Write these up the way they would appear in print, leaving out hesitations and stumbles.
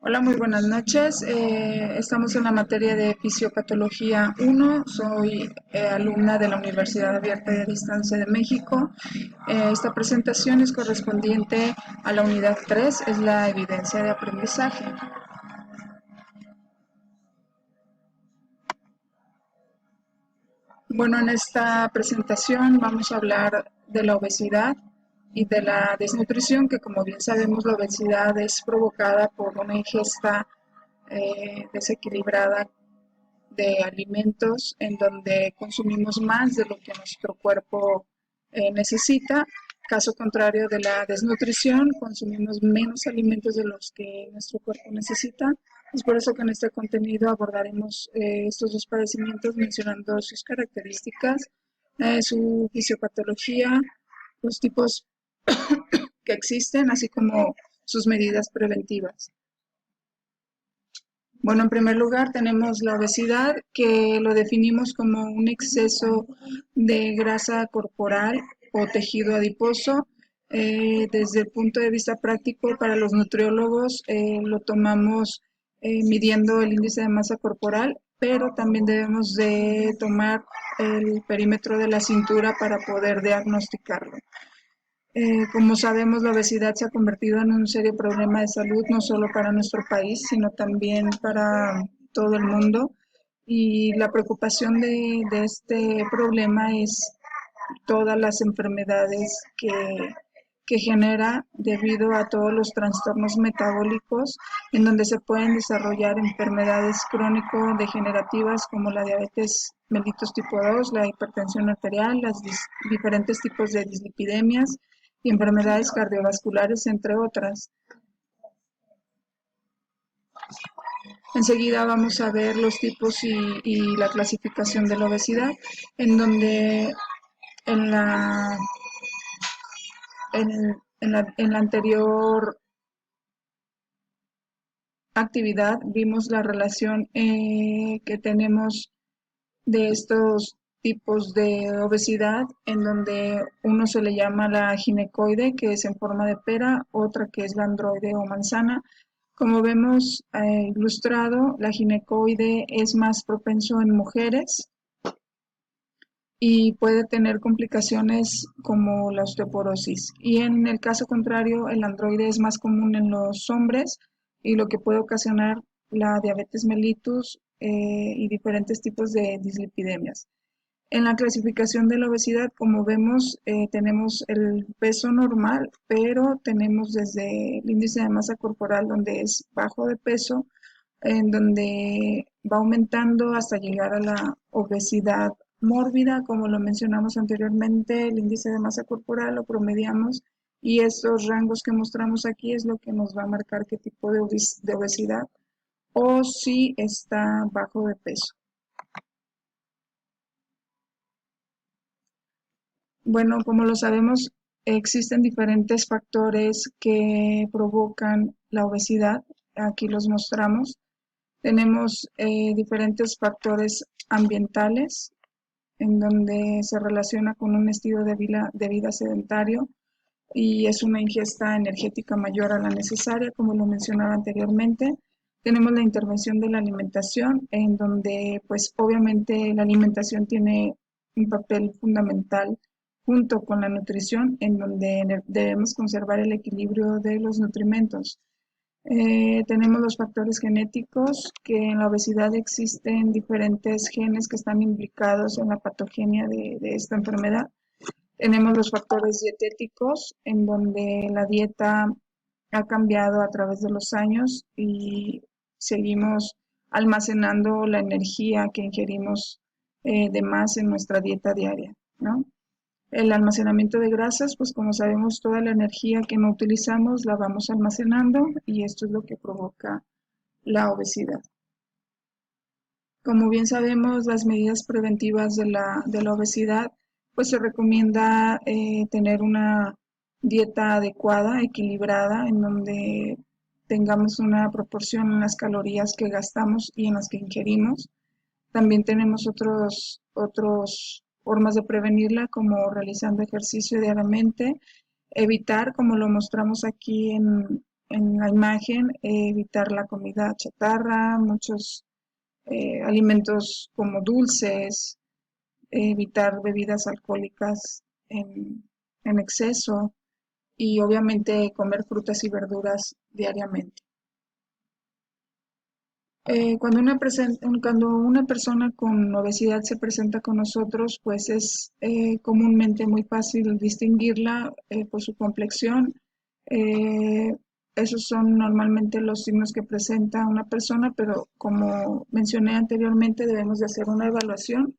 Hola, muy buenas noches. Estamos en la materia de Fisiopatología 1. Soy alumna de la Universidad Abierta y a Distancia de México. Esta presentación es correspondiente a la unidad 3, es la evidencia de aprendizaje. Bueno, en esta presentación vamos a hablar de la obesidad y de la desnutrición, que como bien sabemos la obesidad es provocada por una ingesta desequilibrada de alimentos en donde consumimos más de lo que nuestro cuerpo necesita. Caso contrario de la desnutrición, consumimos menos alimentos de los que nuestro cuerpo necesita. Es por eso que en este contenido abordaremos estos dos padecimientos mencionando sus características, su fisiopatología, los tipos que existen, así como sus medidas preventivas. Bueno, en primer lugar tenemos la obesidad, que lo definimos como un exceso de grasa corporal o tejido adiposo. Desde el punto de vista práctico, para los nutriólogos lo tomamos midiendo el índice de masa corporal, pero también debemos de tomar el perímetro de la cintura para poder diagnosticarlo. Como sabemos, la obesidad se ha convertido en un serio problema de salud, no solo para nuestro país, sino también para todo el mundo. Y la preocupación de este problema es todas las enfermedades que genera debido a todos los trastornos metabólicos, en donde se pueden desarrollar enfermedades crónico-degenerativas como la diabetes mellitus tipo 2, la hipertensión arterial, los diferentes tipos de dislipidemias y enfermedades cardiovasculares, entre otras. Enseguida vamos a ver los tipos y la clasificación de la obesidad, en donde en la, en la anterior actividad vimos la relación que tenemos de estos tipos de obesidad, en donde uno se le llama la ginecoide, que es en forma de pera, otra que es la androide o manzana. Como vemos ilustrado, la ginecoide es más propenso en mujeres y puede tener complicaciones como la osteoporosis. Y en el caso contrario, el androide es más común en los hombres y lo que puede ocasionar la diabetes mellitus y diferentes tipos de dislipidemias. En la clasificación de la obesidad, como vemos, tenemos el peso normal, pero tenemos desde el índice de masa corporal, donde es bajo de peso, en donde va aumentando hasta llegar a la obesidad mórbida, como lo mencionamos anteriormente, el índice de masa corporal lo promediamos y estos rangos que mostramos aquí es lo que nos va a marcar qué tipo de obesidad o si está bajo de peso. Bueno, como lo sabemos, existen diferentes factores que provocan la obesidad. Aquí los mostramos. Tenemos diferentes factores ambientales, en donde se relaciona con un estilo de vida sedentario y es una ingesta energética mayor a la necesaria, como lo mencionaba anteriormente. Tenemos la intervención de la alimentación, en donde pues obviamente la alimentación tiene un papel fundamental junto con la nutrición, en donde debemos conservar el equilibrio de los nutrimentos. Tenemos los factores genéticos, que en la obesidad existen diferentes genes que están implicados en la patogenia de esta enfermedad. Tenemos los factores dietéticos, en donde la dieta ha cambiado a través de los años y seguimos almacenando la energía que ingerimos de más en nuestra dieta diaria, ¿no? El almacenamiento de grasas, pues como sabemos, toda la energía que no utilizamos la vamos almacenando y esto es lo que provoca la obesidad. Como bien sabemos, las medidas preventivas de la obesidad, pues se recomienda tener una dieta adecuada, equilibrada, en donde tengamos una proporción en las calorías que gastamos y en las que ingerimos. También tenemos otros formas de prevenirla, como realizando ejercicio diariamente, Evitar, como lo mostramos aquí en la imagen, evitar la comida chatarra, muchos alimentos como dulces, evitar bebidas alcohólicas en exceso y obviamente comer frutas y verduras diariamente. Cuando una persona con obesidad se presenta con nosotros, pues es comúnmente muy fácil distinguirla por su complexión. Eh, Esos son normalmente los signos que presenta una persona, pero como mencioné anteriormente, debemos de hacer una evaluación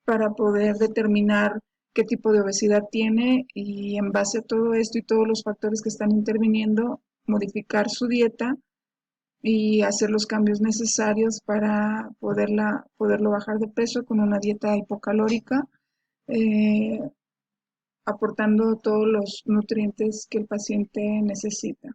para poder determinar qué tipo de obesidad tiene y en base a todo esto y todos los factores que están interviniendo, modificar su dieta y hacer los cambios necesarios para poderlo bajar de peso con una dieta hipocalórica, eh, aportando todos los nutrientes que el paciente necesita.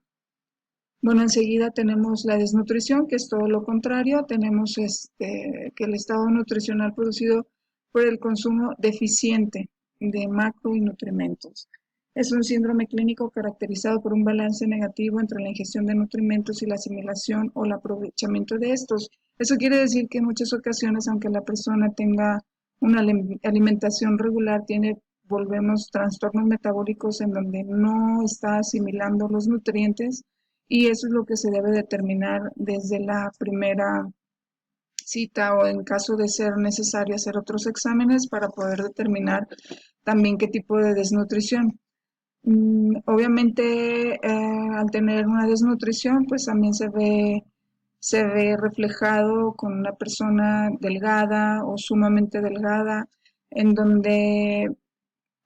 Bueno, enseguida tenemos la desnutrición, que es todo lo contrario. Tenemos que el estado nutricional producido por el consumo deficiente de macro y nutrimentos. Es un síndrome clínico caracterizado por un balance negativo entre la ingestión de nutrimentos y la asimilación o el aprovechamiento de estos. Eso quiere decir que en muchas ocasiones, aunque la persona tenga una alimentación regular, volvemos trastornos metabólicos en donde no está asimilando los nutrientes y eso es lo que se debe determinar desde la primera cita o en caso de ser necesario hacer otros exámenes para poder determinar también qué tipo de desnutrición. Obviamente, al tener una desnutrición, pues también se ve reflejado con una persona delgada o sumamente delgada, en donde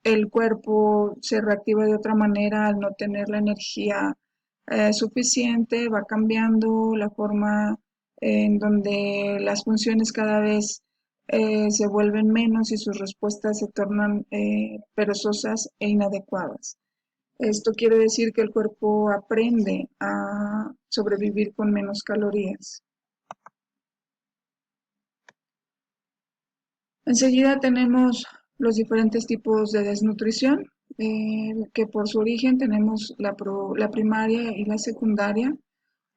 el cuerpo se reactiva de otra manera al no tener la energía suficiente, va cambiando la forma en donde las funciones cada vez se vuelven menos y sus respuestas se tornan perezosas e inadecuadas. Esto quiere decir que el cuerpo aprende a sobrevivir con menos calorías. Enseguida tenemos los diferentes tipos de desnutrición, que por su origen tenemos la primaria y la secundaria.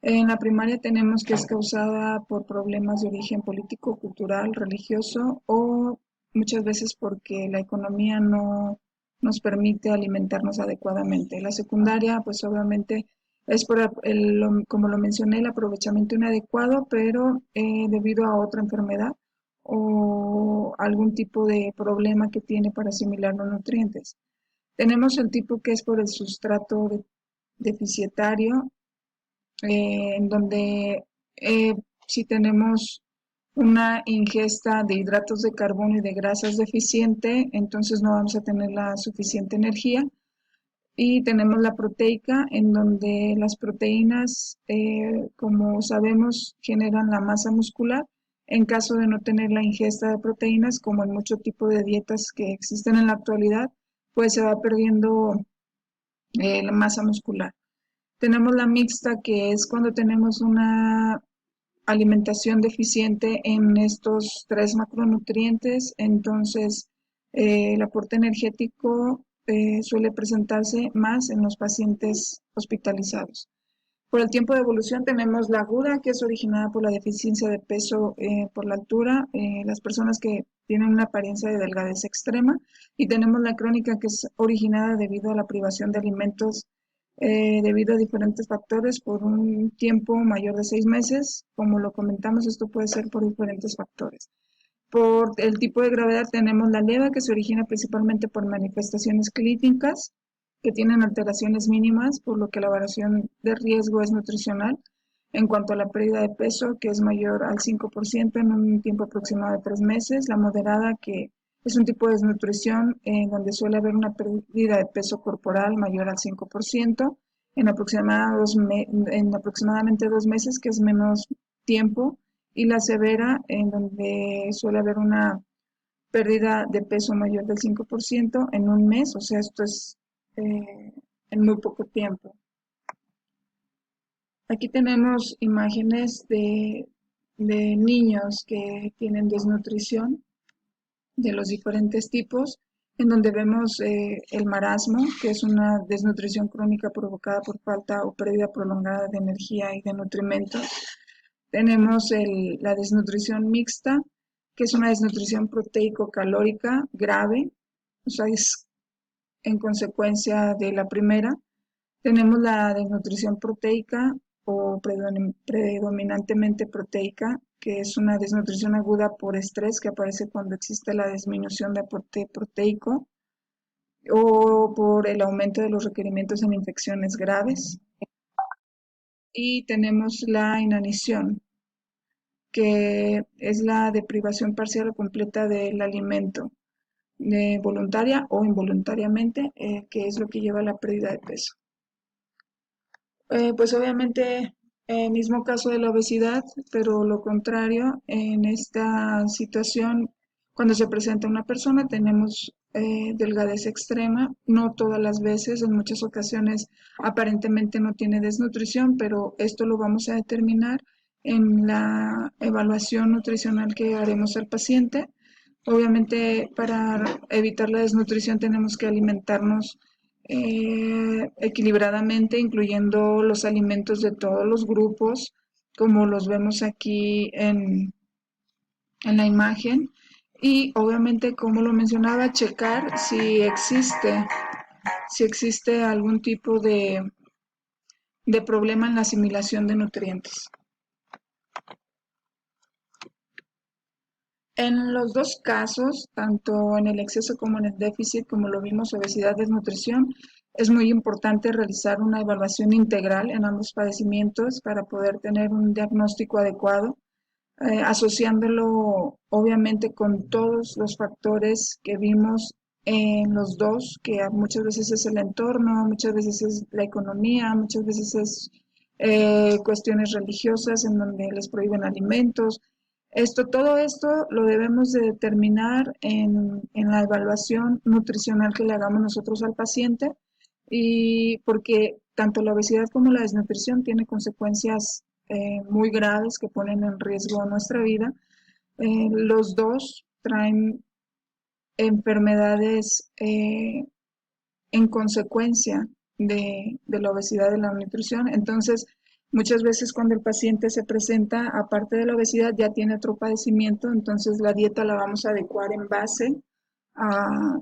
En la primaria tenemos que es causada por problemas de origen político, cultural, religioso o muchas veces porque la economía no nos permite alimentarnos adecuadamente. La secundaria, pues obviamente es como lo mencioné, el aprovechamiento inadecuado, pero debido a otra enfermedad o algún tipo de problema que tiene para asimilar los nutrientes. Tenemos el tipo que es por el sustrato deficitario, en donde si tenemos una ingesta de hidratos de carbono y de grasas deficiente, entonces no vamos a tener la suficiente energía. Y tenemos la proteica, en donde las proteínas, como sabemos, generan la masa muscular. En caso de no tener la ingesta de proteínas, como en muchos tipos de dietas que existen en la actualidad, pues se va perdiendo la masa muscular. Tenemos la mixta, que es cuando tenemos una alimentación deficiente en estos tres macronutrientes, entonces el aporte energético suele presentarse más en los pacientes hospitalizados. Por el tiempo de evolución tenemos la aguda, que es originada por la deficiencia de peso por la altura, las personas que tienen una apariencia de delgadez extrema, y tenemos la crónica, que es originada debido a la privación de alimentos debido a diferentes factores por un tiempo mayor de 6 meses. Como lo comentamos, esto puede ser por diferentes factores. Por el tipo de gravedad tenemos la leva, que se origina principalmente por manifestaciones clínicas que tienen alteraciones mínimas, por lo que la variación de riesgo es nutricional. En cuanto a la pérdida de peso, que es mayor al 5% en un tiempo aproximado de 3 meses. La moderada, que es un tipo de desnutrición donde suele haber una pérdida de peso corporal mayor al 5% en aproximadamente 2 meses, que es menos tiempo. Y la severa, en donde suele haber una pérdida de peso mayor del 5% en un mes, o sea, esto es en muy poco tiempo. Aquí tenemos imágenes de niños que tienen desnutrición de los diferentes tipos. en donde vemos el marasmo, que es una desnutrición crónica provocada por falta o pérdida prolongada de energía y de nutrimentos. Tenemos la desnutrición mixta, que es una desnutrición proteico-calórica grave, o sea, es en consecuencia de la primera. Tenemos la desnutrición proteica o predominantemente proteica, que es una desnutrición aguda por estrés que aparece cuando existe la disminución de aporte proteico o por el aumento de los requerimientos en infecciones graves. Y tenemos la inanición, que es la deprivación parcial o completa del alimento, voluntaria o involuntariamente, que es lo que lleva a la pérdida de peso. Pues obviamente, mismo caso de la obesidad, pero lo contrario, en esta situación, cuando se presenta una persona, tenemos delgadez extrema, no todas las veces, en muchas ocasiones aparentemente no tiene desnutrición, pero esto lo vamos a determinar en la evaluación nutricional que haremos al paciente. Obviamente, para evitar la desnutrición tenemos que alimentarnos equilibradamente, incluyendo los alimentos de todos los grupos, como los vemos aquí en la imagen. Y obviamente, como lo mencionaba, checar si existe algún tipo de problema en la asimilación de nutrientes. En los dos casos, tanto en el exceso como en el déficit, como lo vimos, obesidad, desnutrición, es muy importante realizar una evaluación integral en ambos padecimientos para poder tener un diagnóstico adecuado, asociándolo obviamente con todos los factores que vimos en los dos, que muchas veces es el entorno, muchas veces es la economía, muchas veces es cuestiones religiosas en donde les prohíben alimentos. Todo esto lo debemos de determinar en la evaluación nutricional que le hagamos nosotros al paciente, y porque tanto la obesidad como la desnutrición tiene consecuencias muy graves que ponen en riesgo nuestra vida. Los dos traen enfermedades en consecuencia de la obesidad y la nutrición. Entonces, muchas veces cuando el paciente se presenta, aparte de la obesidad, ya tiene otro padecimiento, entonces la dieta la vamos a adecuar en base a,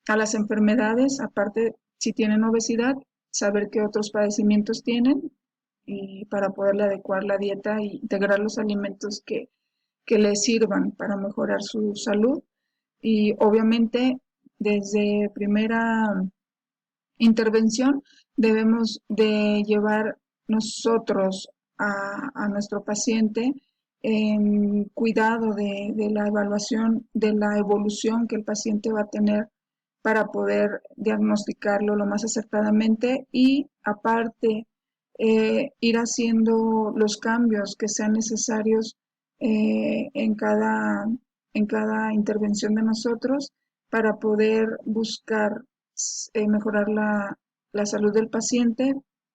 a las enfermedades. Aparte, si tienen obesidad, saber qué otros padecimientos tienen y para poderle adecuar la dieta e integrar los alimentos que les sirvan para mejorar su salud. Y obviamente, desde primera intervención debemos de llevar nosotros a nuestro paciente en cuidado de la evaluación de la evolución que el paciente va a tener para poder diagnosticarlo lo más acertadamente y aparte ir haciendo los cambios que sean necesarios en cada intervención de nosotros para poder buscar mejorar la salud del paciente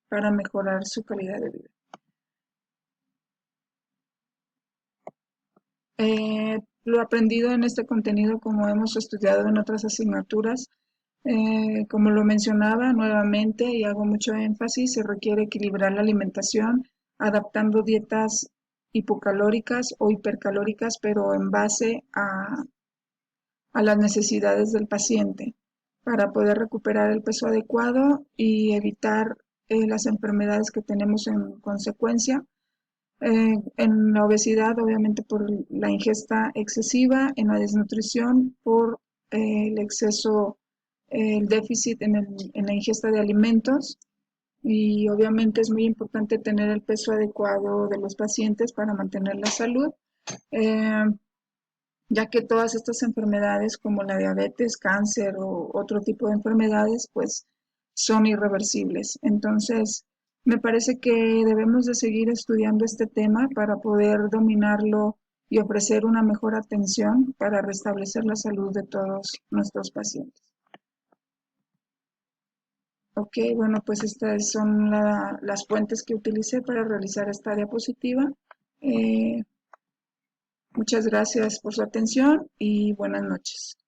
para mejorar su calidad de vida. Lo aprendido en este contenido, como hemos estudiado en otras asignaturas, como lo mencionaba nuevamente y hago mucho énfasis, se requiere equilibrar la alimentación, adaptando dietas hipocalóricas o hipercalóricas, pero en base a las necesidades del paciente para poder recuperar el peso adecuado y evitar las enfermedades que tenemos en consecuencia. En la obesidad, obviamente por la ingesta excesiva, en la desnutrición por el exceso, el déficit en la ingesta de alimentos, y obviamente es muy importante tener el peso adecuado de los pacientes para mantener la salud. Eh, ya que todas estas enfermedades como la diabetes, cáncer o otro tipo de enfermedades, pues son irreversibles. Entonces, me parece que debemos de seguir estudiando este tema para poder dominarlo y ofrecer una mejor atención para restablecer la salud de todos nuestros pacientes. Ok, bueno, pues estas son las fuentes que utilicé para realizar esta diapositiva. Eh, Muchas gracias por su atención y buenas noches.